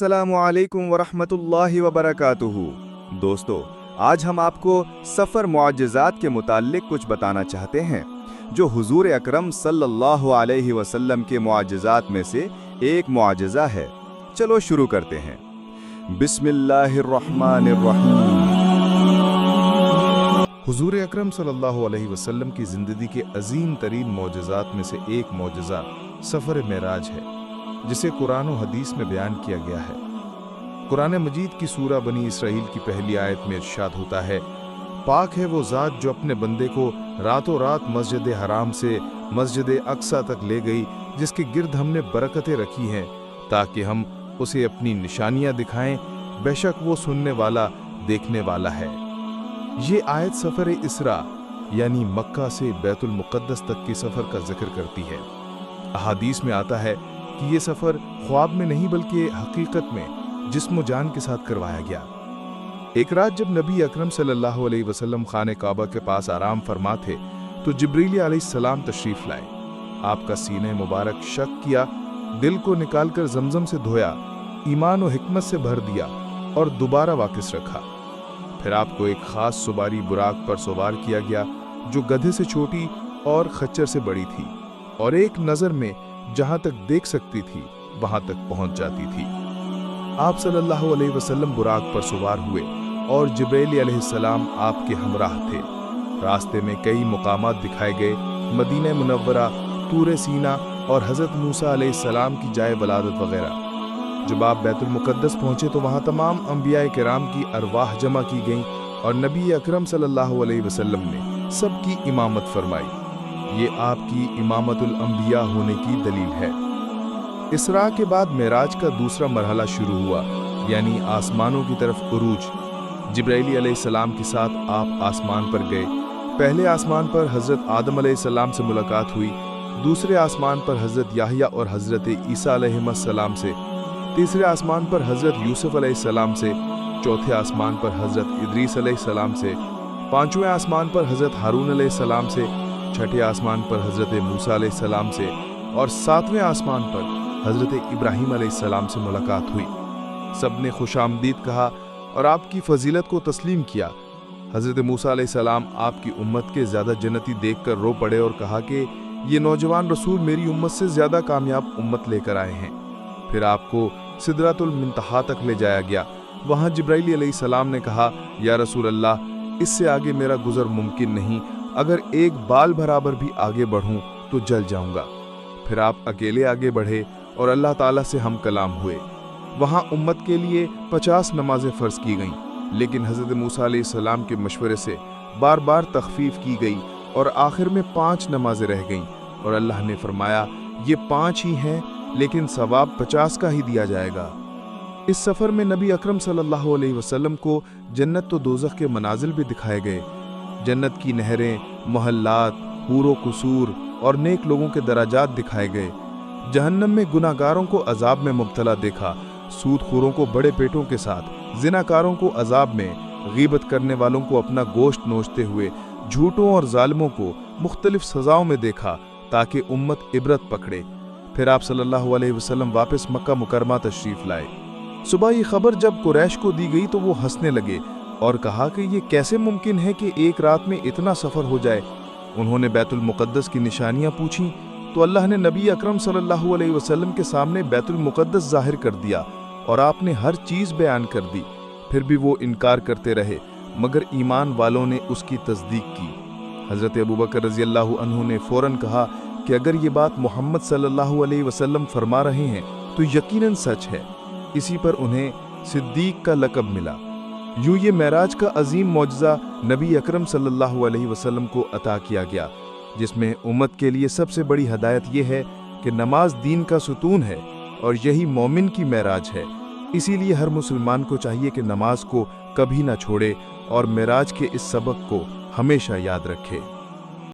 अस्सलामु अलैकुम वरहमतुल्लाहि वबरकातुहू। दोस्तों, आज हम आपको सफ़र मुआजिज़ात के मुताल्लिक कुछ बताना चाहते हैं जो हुजूर अकरम सल्लल्लाहु अलैहि वसल्लम के मुआजिज़ात में से एक मुआजिज़ा है। चलो शुरू करते हैं। बिस्मिल्लाहिर्रहमानिर्रहीम। हुजूर अकरम सल्लल्लाहु अलैहि वसल्लम की ज़िंदगी के अजीम तरीन मौजज़ात में से एक मौजज़ा सफ़र मेराज है, जिसे कुरान और हदीस में बयान किया गया है। कुरान मजीद की सूरा बनी इसराइल की पहली आयत में इरशाद होता है, पाक है वो ज़ात जो अपने बंदे को रातों रात मस्जिद हराम से मस्जिद अक्सा तक ले गई, जिसके गिर्द हमने बरकतें रखी हैं ताकि हम उसे अपनी निशानियां दिखाएं। बेशक वो सुनने वाला देखने वाला है। ये आयत सफ़र इसरा यानी मक्का से बैतुल मुक़द्दस तक की सफ़र का जिक्र करती है। अहादीस में आता है कि ये सफ़र ख्वाब में नहीं बल्कि हकीकत में जिस्म जान के साथ करवाया गया। एक रात जब नबी अकरम सल्लल्लाहु अलैहि वसल्लम खाने काबा के पास आराम फरमा थे तो जिब्रील अलैहिस्सलाम तशरीफ़ लाए। आपका सीने मुबारक शक किया, दिल को निकालकर जमजम से धोया, ईमान और हिकमत से भर दिया और दोबारा वाकिस रखा। फिर आपको एक ख़ास सुबारी बुराक पर सवार किया गया जो गधे से छोटी और खच्चर से बड़ी थी और एक नज़र में जहां तक देख सकती थी वहां तक पहुंच जाती थी। आप सल्लल्लाहु अलैहि वसल्लम बुराक पर सवार हुए और जिब्रील अलैहिस्सलाम आपके हमराह थे। रास्ते में कई मुकामात दिखाए गए, मदीना मुनव्वरा, तूर सीना और हज़रत मूसा अलैहिस्सलाम की जाए वलादत वगैरह। जब आप बैतुल मुक़द्दस पहुंचे तो वहां तमाम अंबिया किराम की अरवाह जमा की गईं और नबी अकरम सल्लल्लाहु अलैहि वसल्लम ने सबकी इमामत फरमाई। ये आपकी इमामतुल अंबिया होने की दलील है। इसरा के बाद मेराज का दूसरा मरहला शुरू हुआ, यानी आसमानों की तरफ उरूज। जिब्राइल अलैहिस्सलाम के साथ आप आसमान पर गए। पहले आसमान पर हज़रत आदम अलैहिस्सलाम से मुलाकात हुई, दूसरे आसमान पर हज़रत याहिया और हज़रत ईसा अलैहिस्सलाम से, तीसरे आसमान पर हज़रत यूसुफ अलैहिस्सलाम से, चौथे आसमान पर हज़रत इदरीस अलैहिस्सलाम से, पांचवें आसमान पर हज़रत हारून अलैहिस्सलाम से, छठे आसमान पर हज़रत मूसा अलैहिस्सलाम से और सातवें आसमान पर हज़रत इब्राहीम अलैहिस्सलाम से मुलाकात हुई। सब ने खुशामदीद कहा और आपकी फजीलत को तस्लीम किया। हज़रत मूसा अलैहिस्सलाम आपकी उम्मत के ज़्यादा जन्नती देखकर रो पड़े और कहा कि ये नौजवान रसूल मेरी उम्मत से ज़्यादा कामयाब उम्मत लेकर आए हैं। फिर आपको सिदरतुल मुंतहा तक ले जाया गया। वहाँ जिब्राइल अलैहिस्सलाम ने कहा, या रसूल अल्लाह, इससे आगे मेरा गुज़र मुमकिन नहीं, अगर एक बाल बराबर भी आगे बढ़ूं तो जल जाऊंगा। फिर आप अकेले आगे बढ़े और अल्लाह ताला से हम कलाम हुए। वहाँ उम्मत के लिए 50 नमाजें फ़र्ज की गईं, लेकिन हज़रत मूसा अलैहिस्सलाम के मशवरे से बार बार तखफीफ की गई और आखिर में 5 नमाजें रह गईं और अल्लाह ने फरमाया, ये 5 ही हैं, लेकिन सवाब 50 का ही दिया जाएगा। इस सफ़र में नबी अकरम सल्लल्लाहु अलैहि वसल्लम को जन्नत तो दोज़ख के मनाजिल भी दिखाए गए। जन्नत की नहरें, मोहल्लात, हूरो कुसूर और नेक लोगों के दराजात दिखाए गए। जहन्नम में गुनाहगारों को अजाब में मुब्तला देखा, सूदखोरों को बड़े पेटों के साथ, जिनाकारों को अजाब में, गीबत करने वालों को अपना गोश्त नोचते हुए, झूठों और जालिमों को मुख्तलिफ सजाओं में देखा ताकि उम्मत इबरत पकड़े। फिर आप सल्लल्लाहु अलैहि वसल्लम वापस मक्का मुकरमा तशरीफ़ लाए। सुबह ये खबर जब कुरैश को दी गई तो वो हंसने लगे और कहा कि ये कैसे मुमकिन है कि एक रात में इतना सफ़र हो जाए। उन्होंने बैतुल मुक़द्दस की निशानियां पूछीं तो अल्लाह ने नबी अकरम सल्लल्लाहु अलैहि वसल्लम के सामने बैतुल मुक़द्दस ज़ाहिर कर दिया और आपने हर चीज़ बयान कर दी। फिर भी वो इनकार करते रहे, मगर ईमान वालों ने उसकी तस्दीक की। हज़रत अबू बकर रज़ी अल्लाहु अन्हु ने फ़ौरन कहा कि अगर ये बात मोहम्मद सल्लल्लाहु अलैहि वसल्लम फरमा रहे हैं तो यकीनन सच है। इसी पर उन्हें सिद्दीक का लक़ब मिला। यूँ ये मेराज का अजीम मौजज़ा नबी अकरम सल्लल्लाहु अलैहि वसल्लम को अता किया गया, जिसमें उम्मत के लिए सबसे बड़ी हदायत ये है कि नमाज दीन का सुतून है और यही मोमिन की मेराज है। इसीलिए हर मुसलमान को चाहिए कि नमाज को कभी ना छोड़े और मेराज के इस सबक को हमेशा याद रखे।